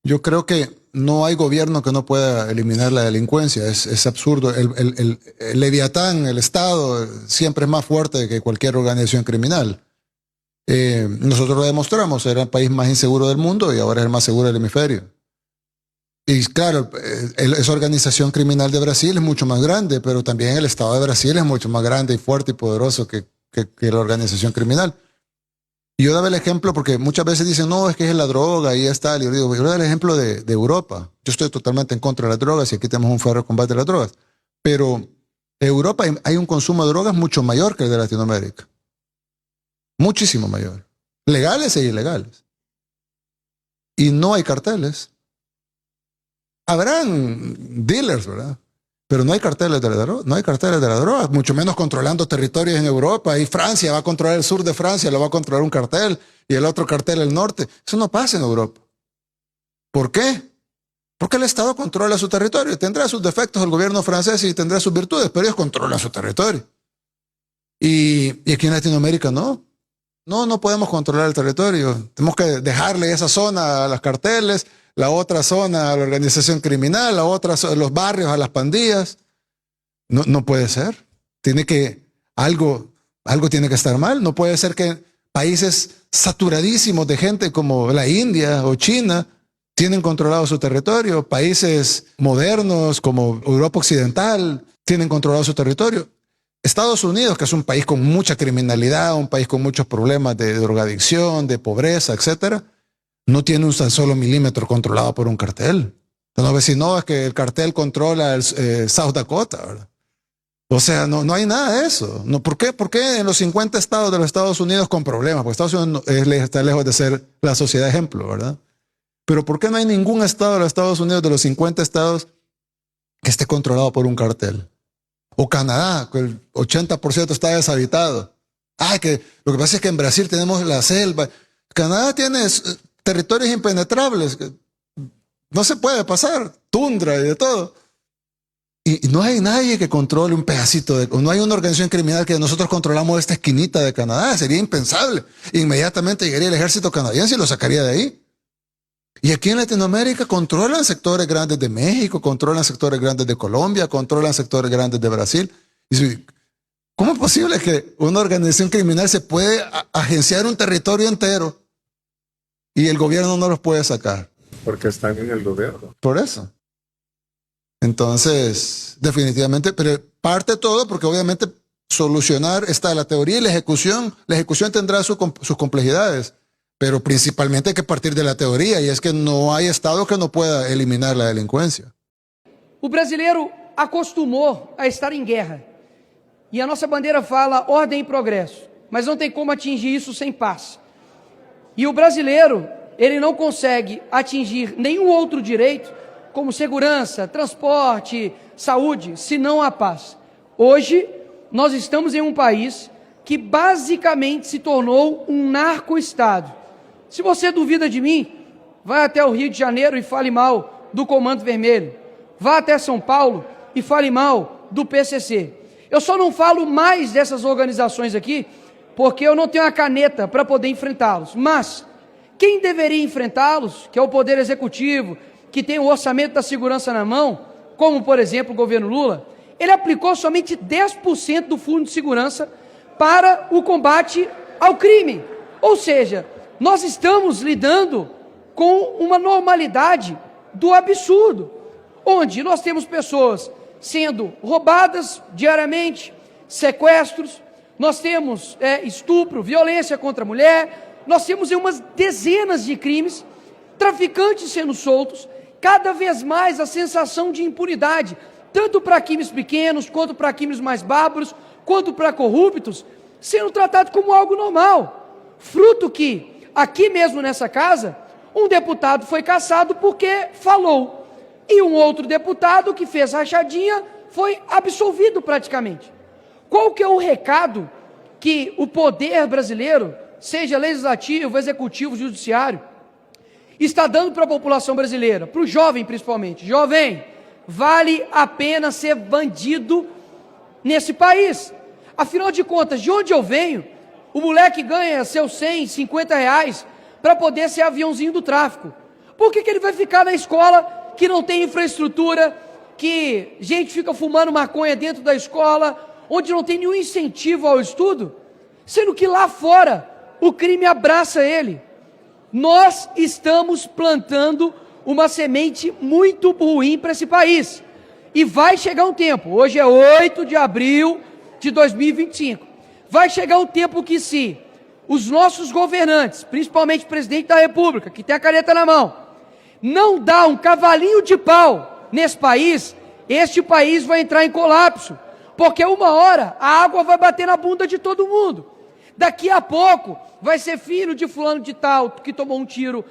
Yo creo que no hay gobierno que no pueda eliminar la delincuencia. Es absurdo. El Leviatán, el Estado, siempre es más fuerte que cualquier organización criminal. Nosotros lo demostramos. Era el país más inseguro del mundo y ahora es el más seguro del hemisferio. Y claro, esa organización criminal de Brasil es mucho más grande, pero también el Estado de Brasil es mucho más grande y fuerte y poderoso que la organización criminal. Y yo daba el ejemplo porque muchas veces dicen, no, es que es la droga y ya está. Y yo digo, yo daba el ejemplo de Europa. Yo estoy totalmente en contra de las drogas y aquí tenemos un faro de combate a las drogas. Pero en Europa hay un consumo de drogas mucho mayor que el de Latinoamérica. Muchísimo mayor. Legales e ilegales. Y no hay carteles. Habrán dealers, ¿verdad? Pero no hay carteles de la droga, no hay carteles de la droga, mucho menos controlando territorios en Europa. Y Francia va a controlar el sur de Francia, lo va a controlar un cartel, y el otro cartel el norte. Eso no pasa en Europa. ¿Por qué? Porque el Estado controla su territorio. Tendrá sus defectos el gobierno francés y tendrá sus virtudes, pero ellos controlan su territorio. Y aquí en Latinoamérica no. No podemos controlar el territorio. Tenemos que dejarle esa zona a los carteles, la otra zona a la organización criminal, la otra los barrios a las pandillas. No puede ser. Algo tiene que estar mal. No puede ser que países saturadísimos de gente como la India o China tienen controlado su territorio. Países modernos como Europa Occidental tienen controlado su territorio. Estados Unidos, que es un país con mucha criminalidad, un país con muchos problemas de drogadicción, de pobreza, etcétera, no tiene un solo milímetro controlado por un cartel. Entonces, no, es que el cartel controla el South Dakota, ¿verdad? O sea, no hay nada de eso. No, ¿por qué? ¿Por qué en los 50 estados de los Estados Unidos con problemas? Porque Estados Unidos está lejos de ser la sociedad ejemplo, ¿verdad? Pero ¿por qué no hay ningún estado de los Estados Unidos, de los 50 estados, que esté controlado por un cartel? O Canadá, que el 80% está deshabitado. Que lo que pasa es que en Brasil tenemos la selva. Canadá tiene territorios impenetrables, que no se puede pasar, tundra y de todo. Y no hay nadie que controle un pedacito no hay una organización criminal que nosotros controlamos esta esquinita de Canadá. Sería impensable. Inmediatamente llegaría el ejército canadiense y lo sacaría de ahí. Y aquí en Latinoamérica controlan sectores grandes de México, controlan sectores grandes de Colombia, controlan sectores grandes de Brasil. Y ¿cómo es posible que una organización criminal se puede agenciar un territorio entero y el gobierno no los puede sacar? Porque están en el gobierno. Por eso. Entonces, definitivamente, pero parte de todo porque obviamente solucionar está la teoría y la ejecución. La ejecución tendrá sus complejidades. Pero principalmente hay que partir de la teoría, y es que no hay Estado que no pueda eliminar la delincuencia. O brasileiro acostumou a estar em guerra. E a nossa bandeira fala ordem e progresso. Mas não tem como atingir isso sem paz. E o brasileiro, ele não consegue atingir nenhum outro direito, como segurança, transporte, saúde, senão a paz. Hoje, nós estamos em um país que basicamente se tornou um narco-estado. Se você duvida de mim, vai até o Rio de Janeiro e fale mal do Comando Vermelho. Vá até São Paulo e fale mal do PCC. Eu só não falo mais dessas organizações aqui, porque eu não tenho a caneta para poder enfrentá-los. Mas quem deveria enfrentá-los, que é o Poder Executivo, que tem o orçamento da segurança na mão, como, por exemplo, o governo Lula, ele aplicou somente 10% do Fundo de Segurança para o combate ao crime. Ou seja, nós estamos lidando com uma normalidade do absurdo, onde nós temos pessoas sendo roubadas diariamente, sequestros, nós temos estupro, violência contra a mulher, nós temos umas dezenas de crimes, traficantes sendo soltos, cada vez mais a sensação de impunidade, tanto para crimes pequenos, quanto para crimes mais bárbaros, quanto para corruptos, sendo tratado como algo normal. Fruto que, aqui mesmo nessa casa, um deputado foi cassado porque falou. E um outro deputado que fez rachadinha foi absolvido praticamente. Qual que é o recado que o poder brasileiro, seja legislativo, executivo, judiciário, está dando para a população brasileira, para o jovem principalmente? Jovem, vale a pena ser bandido nesse país. Afinal de contas, de onde eu venho, o moleque ganha seus 100, 50 reais para poder ser aviãozinho do tráfico. Por que ele vai ficar na escola que não tem infraestrutura, que gente fica fumando maconha dentro da escola, onde não tem nenhum incentivo ao estudo, sendo que lá fora o crime abraça ele? Nós estamos plantando uma semente muito ruim para esse país. E vai chegar um tempo, hoje é 8 de abril de 2025, vai chegar um tempo que, se os nossos governantes, principalmente o presidente da República, que tem a caneta na mão, não dá um cavalinho de pau nesse país, este país vai entrar em colapso, porque uma hora a água vai bater na bunda de todo mundo. Daqui a pouco vai ser filho de fulano de tal que tomou um tiro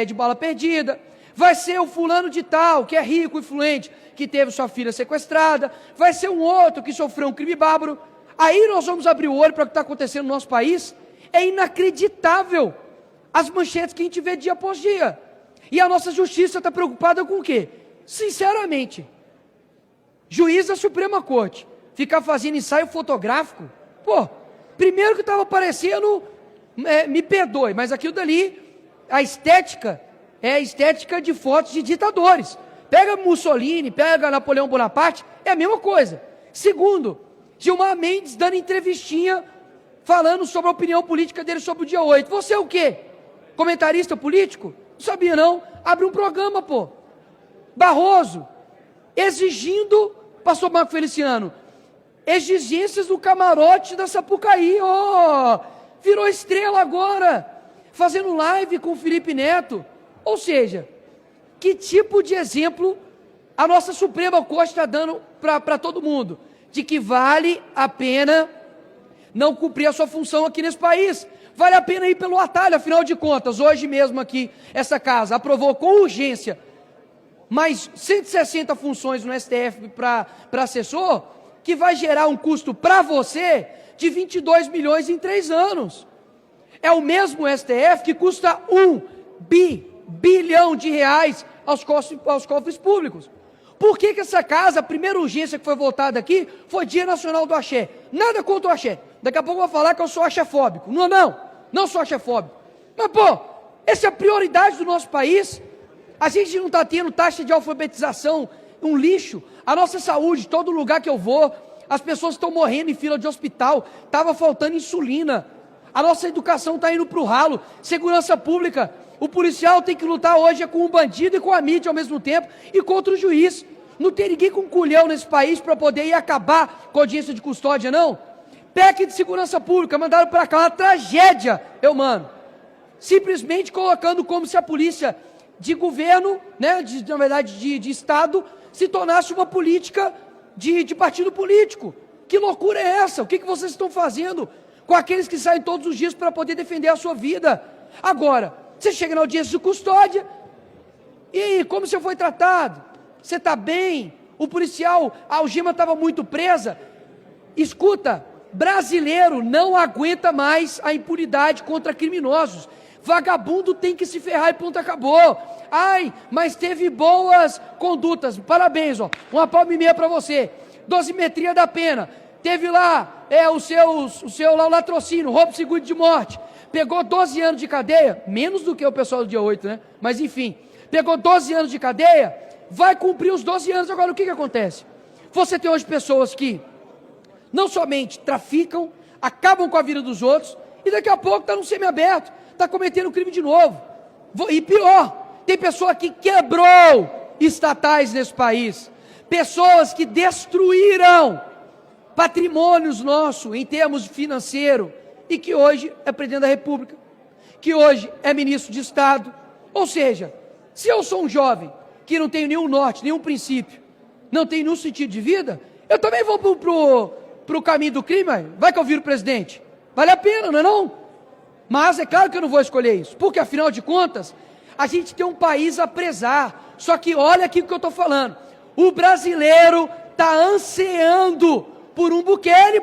de bala perdida, vai ser o fulano de tal que é rico e influente, que teve sua filha sequestrada, vai ser um outro que sofreu um crime bárbaro. Aí nós vamos abrir o olho para o que está acontecendo no nosso país. É inacreditável as manchetes que a gente vê dia após dia. E a nossa justiça está preocupada com o quê? Sinceramente, juiz da Suprema Corte ficar fazendo ensaio fotográfico, primeiro que estava parecendo, me perdoe, mas aquilo dali, a estética é a estética de fotos de ditadores. Pega Mussolini, pega Napoleão Bonaparte, é a mesma coisa. Segundo, Gilmar Mendes dando entrevistinha, falando sobre a opinião política dele sobre o dia 8. Você é o quê? Comentarista político? Não sabia não. Abre um programa, Barroso, exigindo, pastor Marco Feliciano, exigências do camarote da Sapucaí, virou estrela agora, fazendo live com o Felipe Neto. Ou seja, que tipo de exemplo a nossa Suprema Corte está dando para todo mundo? De que vale a pena não cumprir a sua função aqui nesse país. Vale a pena ir pelo atalho, afinal de contas, hoje mesmo aqui, essa casa aprovou com urgência mais 160 funções no STF para assessor, que vai gerar um custo para você de 22 milhões em 3 anos. É o mesmo STF que custa 1 bilhão de reais aos cofres públicos. Por que essa casa, a primeira urgência que foi votada aqui, foi Dia Nacional do Axé? Nada contra o axé. Daqui a pouco eu vou falar que eu sou axéfóbico. Não sou axéfóbico. Mas, essa é a prioridade do nosso país. A gente não está tendo taxa de alfabetização, um lixo. A nossa saúde, todo lugar que eu vou, as pessoas estão morrendo em fila de hospital, estava faltando insulina. A nossa educação está indo para o ralo. Segurança pública, o policial tem que lutar hoje com o bandido e com a mídia ao mesmo tempo, e contra o juiz. Não tem ninguém com culhão nesse país para poder ir acabar com a audiência de custódia, não. PEC de segurança pública, mandaram para cá uma tragédia, simplesmente colocando como se a polícia de governo, na verdade de Estado, se tornasse uma política de partido político. Que loucura é essa? O que vocês estão fazendo com aqueles que saem todos os dias para poder defender a sua vida? Agora, você chega na audiência de custódia, e aí, como você foi tratado? Você está bem? O policial, a algema estava muito presa. Escuta, brasileiro não aguenta mais a impunidade contra criminosos. Vagabundo tem que se ferrar e ponto, acabou. Ai, mas teve boas condutas. Parabéns, uma palma e meia para você. Dosimetria da pena. Teve lá o seu latrocínio, roubo seguro de morte. Pegou 12 anos de cadeia, menos do que o pessoal do dia 8, Mas enfim, pegou 12 anos de cadeia, vai cumprir os 12 anos. Agora, o que acontece? Você tem hoje pessoas que não somente traficam, acabam com a vida dos outros, e daqui a pouco está no semiaberto, está cometendo crime de novo. E pior, tem pessoa que quebrou estatais nesse país, pessoas que destruíram patrimônios nossos em termos financeiros, e que hoje é presidente da República, que hoje é ministro de Estado. Ou seja, se eu sou um jovem que não tenho nenhum norte, nenhum princípio, não tenho nenhum sentido de vida, eu também vou pro caminho do crime. Vai que eu viro presidente. Vale a pena, não é não? Mas é claro que eu não vou escolher isso, porque afinal de contas, a gente tem um país a prezar. Só que olha aqui o que eu estou falando. O brasileiro está ansiando por um Bukele,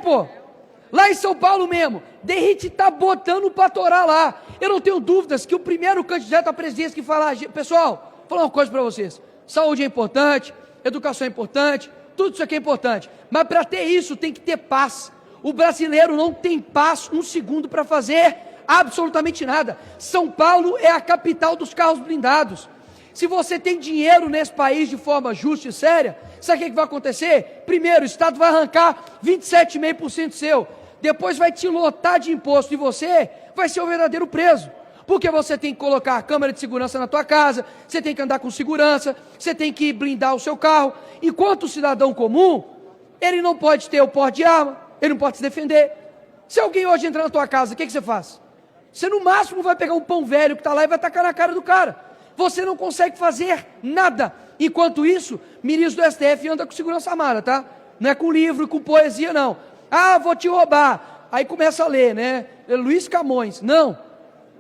Lá em São Paulo mesmo, Derrite está botando para torar lá. Eu não tenho dúvidas que o primeiro candidato à presidência que falar, pessoal, vou falar uma coisa para vocês, saúde é importante, educação é importante, tudo isso aqui é importante, mas para ter isso tem que ter paz. O brasileiro não tem paz um segundo para fazer absolutamente nada. São Paulo é a capital dos carros blindados. Se você tem dinheiro nesse país de forma justa e séria, sabe o que vai acontecer? Primeiro, o Estado vai arrancar 27,5% seu. Depois vai te lotar de imposto e você vai ser o verdadeiro preso. Porque você tem que colocar a câmera de segurança na tua casa, você tem que andar com segurança, você tem que blindar o seu carro. Enquanto o cidadão comum, ele não pode ter o porte de arma, ele não pode se defender. Se alguém hoje entrar na tua casa, o que você faz? Você no máximo vai pegar um pão velho que está lá e vai tacar na cara do cara. Você não consegue fazer nada. Enquanto isso, ministro do STF anda com segurança armada, tá? Não é com livro e com poesia, não. Ah, vou te roubar. Aí começa a ler, né? Luiz Camões. Não,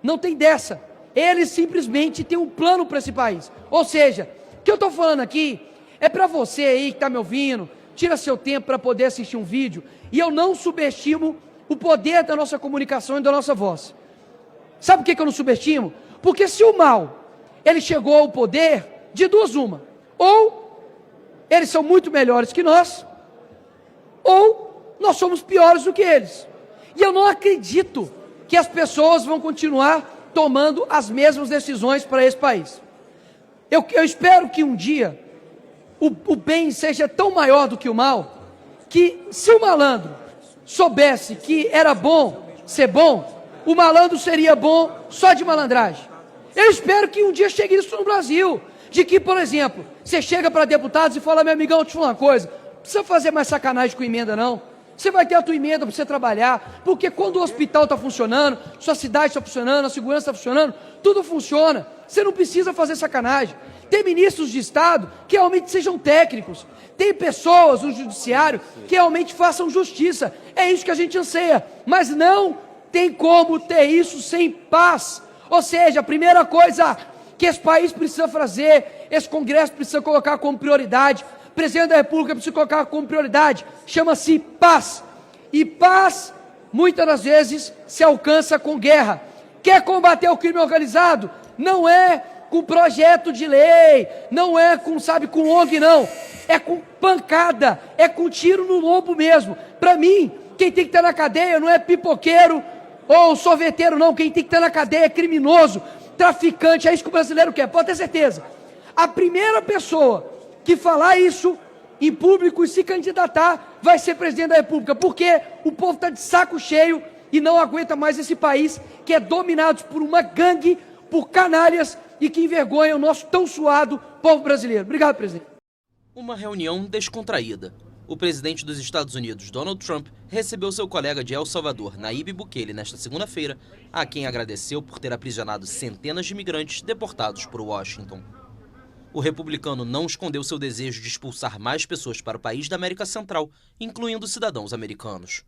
não tem dessa. Ele simplesmente tem um plano para esse país. Ou seja, o que eu estou falando aqui é para você aí que está me ouvindo, tira seu tempo para poder assistir um vídeo, e eu não subestimo o poder da nossa comunicação e da nossa voz. Sabe por que eu não subestimo? Porque se o mal ele chegou ao poder, de duas uma. Ou eles são muito melhores que nós, ou nós somos piores do que eles. E eu não acredito que as pessoas vão continuar tomando as mesmas decisões para esse país. Eu espero que um dia o bem seja tão maior do que o mal, que se o malandro soubesse que era bom ser bom, o malandro seria bom só de malandragem. Eu espero que um dia chegue isso no Brasil, de que, por exemplo, você chega para deputados e fala, meu amigão, deixa eu te falar uma coisa, não precisa fazer mais sacanagem com emenda não, você vai ter a tua emenda para você trabalhar, porque quando o hospital está funcionando, sua cidade está funcionando, a segurança está funcionando, tudo funciona, você não precisa fazer sacanagem. Tem ministros de Estado que realmente sejam técnicos, tem pessoas no judiciário que realmente façam justiça, é isso que a gente anseia, mas não tem como ter isso sem paz. Ou seja, a primeira coisa que esse país precisa fazer, esse Congresso precisa colocar como prioridade, o Presidente da República precisa colocar como prioridade, chama-se paz. E paz, muitas das vezes, se alcança com guerra. Quer combater o crime organizado? Não é com projeto de lei, não é com, com ONG, não. É com pancada, é com tiro no lombo mesmo. Para mim, quem tem que estar na cadeia não é pipoqueiro ou sorveteiro, não. Quem tem que estar na cadeia é criminoso, traficante, é isso que o brasileiro quer, pode ter certeza. A primeira pessoa que falar isso em público e se candidatar vai ser presidente da República, porque o povo está de saco cheio e não aguenta mais esse país que é dominado por uma gangue, por canalhas e que envergonha o nosso tão suado povo brasileiro. Obrigado, presidente. Uma reunião descontraída. O presidente dos Estados Unidos, Donald Trump, recebeu seu colega de El Salvador, Nayib Bukele, nesta segunda-feira, a quem agradeceu por ter aprisionado centenas de imigrantes deportados por Washington. O republicano não escondeu seu desejo de expulsar mais pessoas para o país da América Central, incluindo cidadãos americanos.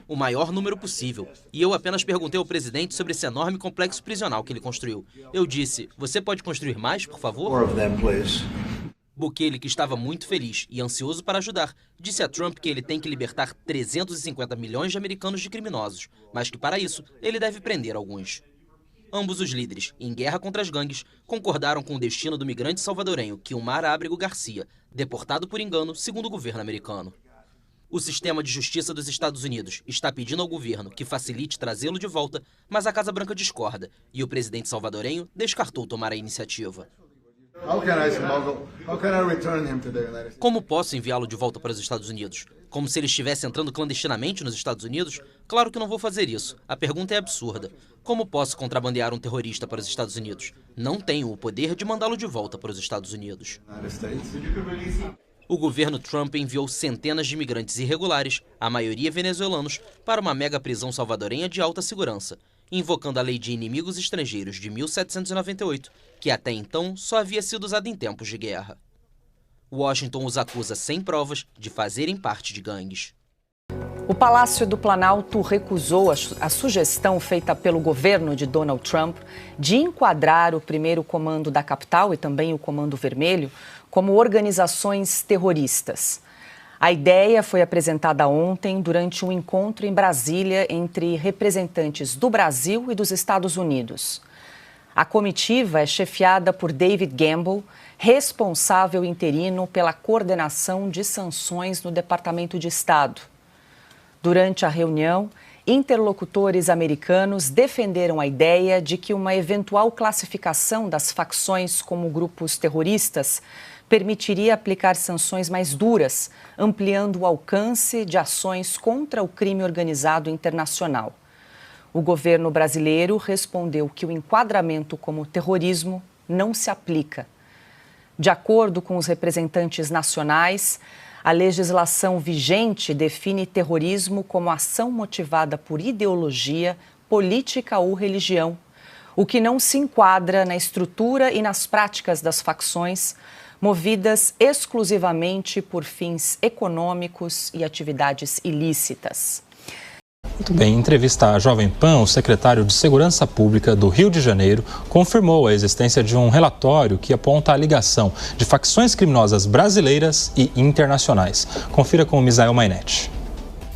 O maior número possível. E eu apenas perguntei ao presidente sobre esse enorme complexo prisional que ele construiu. Eu disse, você pode construir mais, por favor? Bukele, que estava muito feliz e ansioso para ajudar, disse a Trump que ele tem que libertar 350 milhões de americanos de criminosos, mas que para isso ele deve prender alguns. Ambos os líderes, em guerra contra as gangues, concordaram com o destino do migrante salvadorenho Kilmar Ábrego Garcia, deportado por engano, segundo o governo americano. O sistema de justiça dos Estados Unidos está pedindo ao governo que facilite trazê-lo de volta, mas a Casa Branca discorda e o presidente salvadorenho descartou tomar a iniciativa. Como posso enviá-lo de volta para os Estados Unidos? Como se ele estivesse entrando clandestinamente nos Estados Unidos? Claro que não vou fazer isso. A pergunta é absurda. Como posso contrabandear um terrorista para os Estados Unidos? Não tenho o poder de mandá-lo de volta para os Estados Unidos. O governo Trump enviou centenas de imigrantes irregulares, a maioria venezuelanos, para uma mega prisão salvadorenha de alta segurança, invocando a Lei de Inimigos Estrangeiros de 1798, que até então só havia sido usada em tempos de guerra. Washington os acusa sem provas de fazerem parte de gangues. O Palácio do Planalto recusou a sugestão feita pelo governo de Donald Trump de enquadrar o primeiro comando da capital e também o Comando Vermelho como organizações terroristas. A ideia foi apresentada ontem durante um encontro em Brasília entre representantes do Brasil e dos Estados Unidos. A comitiva é chefiada por David Gamble, responsável interino pela coordenação de sanções no Departamento de Estado. Durante a reunião, interlocutores americanos defenderam a ideia de que uma eventual classificação das facções como grupos terroristas permitiria aplicar sanções mais duras, ampliando o alcance de ações contra o crime organizado internacional. O governo brasileiro respondeu que o enquadramento como terrorismo não se aplica. De acordo com os representantes nacionais, a legislação vigente define terrorismo como ação motivada por ideologia, política ou religião, o que não se enquadra na estrutura e nas práticas das facções, movidas exclusivamente por fins econômicos e atividades ilícitas. Muito bem, em entrevista à Jovem Pan, o secretário de Segurança Pública do Rio de Janeiro confirmou a existência de um relatório que aponta a ligação de facções criminosas brasileiras e internacionais. Confira com o Misael Mainetti.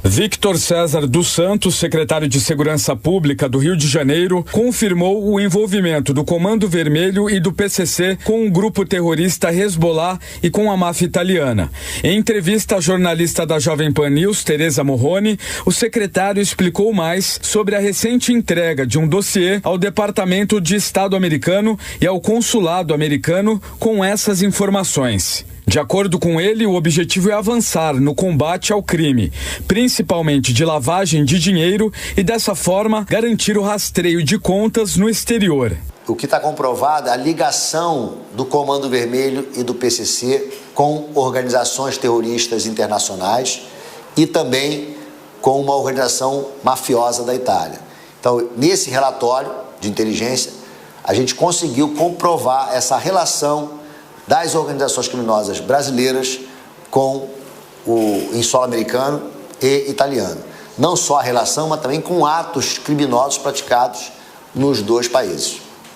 Victor César dos Santos, secretário de Segurança Pública do Rio de Janeiro, confirmou o envolvimento do Comando Vermelho e do PCC com o grupo terrorista Hezbollah e com a máfia italiana. Em entrevista à jornalista da Jovem Pan News, Tereza Morrone, o secretário explicou mais sobre a recente entrega de um dossiê ao Departamento de Estado americano e ao Consulado americano com essas informações. De acordo com ele, o objetivo é avançar no combate ao crime, principalmente de lavagem de dinheiro, e dessa forma garantir o rastreio de contas no exterior. O que está comprovado é a ligação do Comando Vermelho e do PCC com organizações terroristas internacionais e também com uma organização mafiosa da Itália. Então, nesse relatório de inteligência, a gente conseguiu comprovar essa relação das organizações criminosas brasileiras com em solo americano e italiano. Não só a relação, mas também com atos criminosos praticados nos dois países.